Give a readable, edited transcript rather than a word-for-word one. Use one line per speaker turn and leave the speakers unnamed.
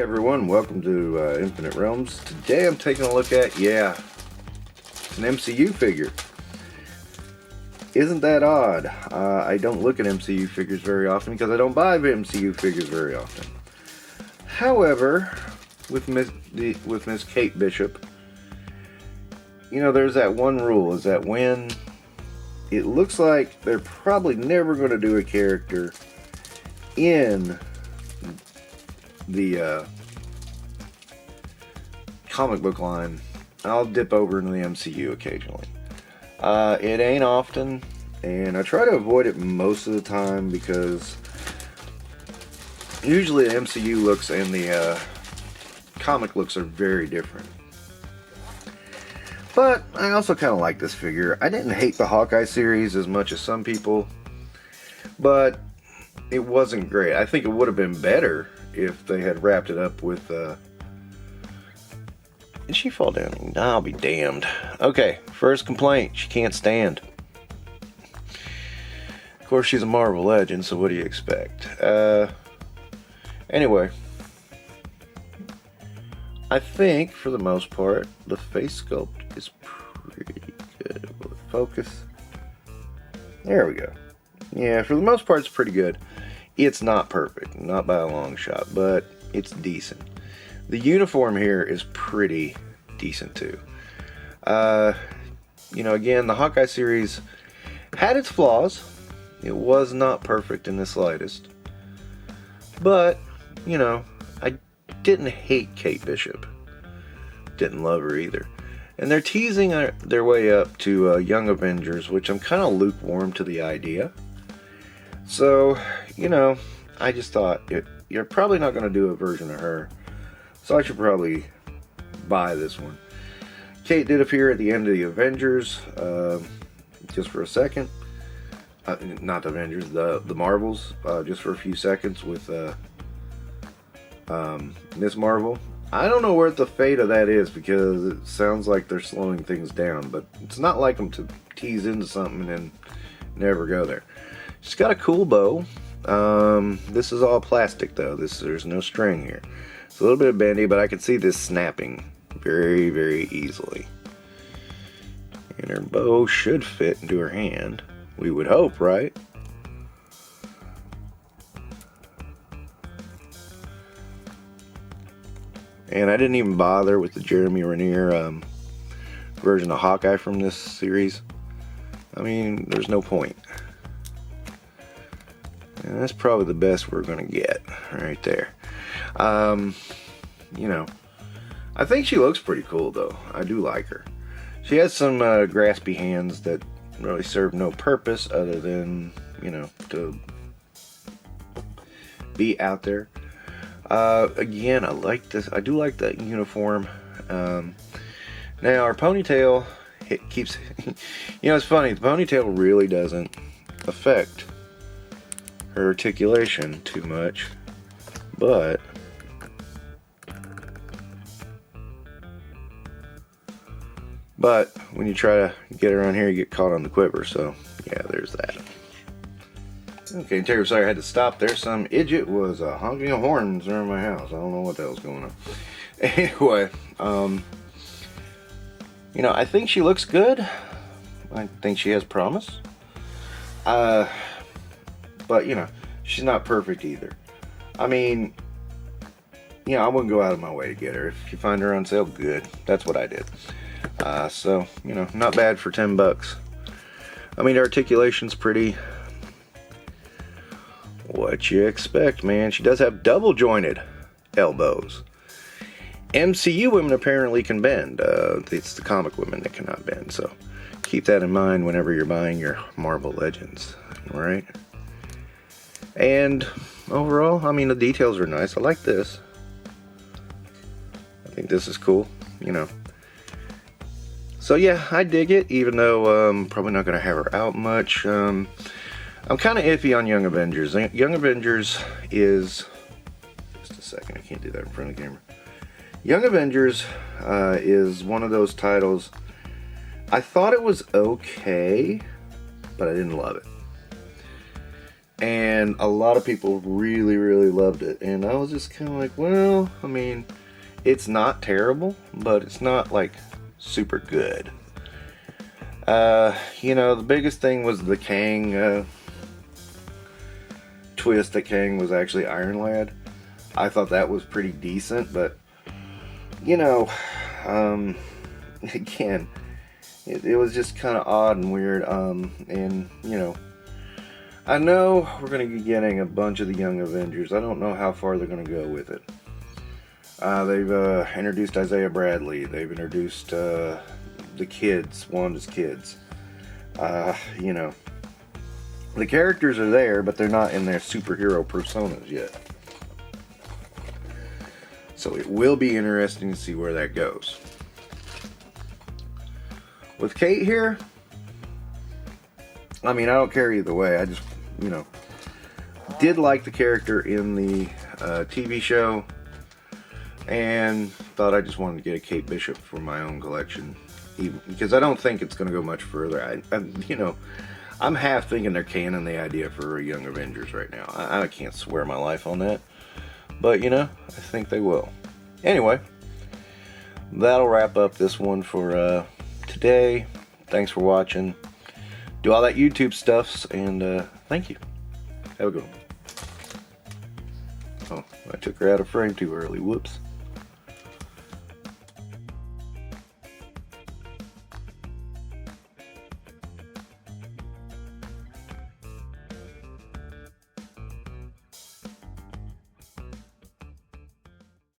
everyone, welcome to Infinite Realms. Today I'm taking a look at, it's an MCU figure. Isn't that odd? I don't look at MCU figures very often because I don't buy MCU figures very often. However, with Miss Kate Bishop, you know, there's that one rule, is that when it looks like they're probably never going to do a character in the comic book line, I'll dip over into the MCU occasionally. It ain't often, and I try to avoid it most of the time because usually the MCU looks and the comic looks are very different. But I also kind of like this figure. I didn't hate the Hawkeye series as much as some people, but it wasn't great. I think it would have been better if they had wrapped it up with did she fall down? I'll be damned. Okay, first complaint, she can't stand. Of course, she's a Marvel legend, so what do you expect? Anyway, I think for the most part the face sculpt is pretty good. Will it focus? There we go. Yeah, for the most part it's pretty good. It's not perfect, not by a long shot, but it's decent. The uniform here is pretty decent too. You know, again, the Hawkeye series had its flaws. It was not perfect in the slightest. But, you know, I didn't hate Kate Bishop. Didn't love her either. And they're teasing their way up to Young Avengers, which I'm kind of lukewarm to the idea. So, you know, I just thought, you're probably not going to do a version of her, so I should probably buy this one. Kate did appear at the end of the Avengers, just for a second. Not the Avengers, the Marvels, just for a few seconds with Miss Marvel. I don't know where the fate of that is because it sounds like they're slowing things down, but it's not like them to tease into something and then never go there. She's got a cool bow. This is all plastic though. There's no string here. It's a little bit bendy, but I can see this snapping very, very easily. And her bow should fit into her hand. We would hope, right? And I didn't even bother with the Jeremy Renner version of Hawkeye from this series. I mean, there's no point. And that's probably the best we're going to get right there. You know, I think she looks pretty cool though. I do like her. She has some graspy hands that really serve no purpose other than, you know, to be out there. Again, I like this. I do like that uniform. Now our ponytail, it keeps, you know, it's funny. The ponytail really doesn't affect her articulation too much, but when you try to get around here, you get caught on the quiver. So yeah, there's that. Okay, Terry, sorry I had to stop there. Some idiot was honking horns around my house. I don't know what the hell's going on. Anyway, you know, I think she looks good. I think she has promise. But, you know, she's not perfect either. I mean, you know, I wouldn't go out of my way to get her. If you find her on sale, good. That's what I did. So, you know, not bad for 10 bucks. I mean, her articulation's pretty. What you expect, man. She does have double jointed elbows. MCU women apparently can bend. It's the comic women that cannot bend. So keep that in mind whenever you're buying your Marvel Legends. Alright? And overall, I mean, the details are nice. I like this. I think this is cool, you know. So yeah, I dig it, even though I'm probably not going to have her out much. I'm kind of iffy on Young Avengers. Young Avengers is... Just a second, I can't do that in front of the camera. Young Avengers is one of those titles. I thought it was okay, but I didn't love it. and a lot of people really loved it, and I was just kind of like, well, I mean, it's not terrible, but it's not like super good. You know, the biggest thing was the Kang twist that Kang was actually Iron Lad. I thought that was pretty decent, but you know, again, it was just kind of odd and weird, and you know, I know we're going to be getting a bunch of the Young Avengers. I don't know how far they're going to go with it. They've introduced Isaiah Bradley. They've introduced the kids, Wanda's kids. You know, the characters are there, but they're not in their superhero personas yet. So it will be interesting to see where that goes. With Kate here, I mean, I don't care either way. I just, you know, did like the character in the TV show, and thought I just wanted to get a Kate Bishop for my own collection, even because I don't think it's going to go much further. You know, I'm half thinking they're canning the idea for Young Avengers right now. I can't swear my life on that, but you know, I think they will. Anyway, that'll wrap up this one for today. Thanks for watching. Do all that YouTube stuffs, and thank you. Have a good one. Oh, I took her out of frame too early. Whoops.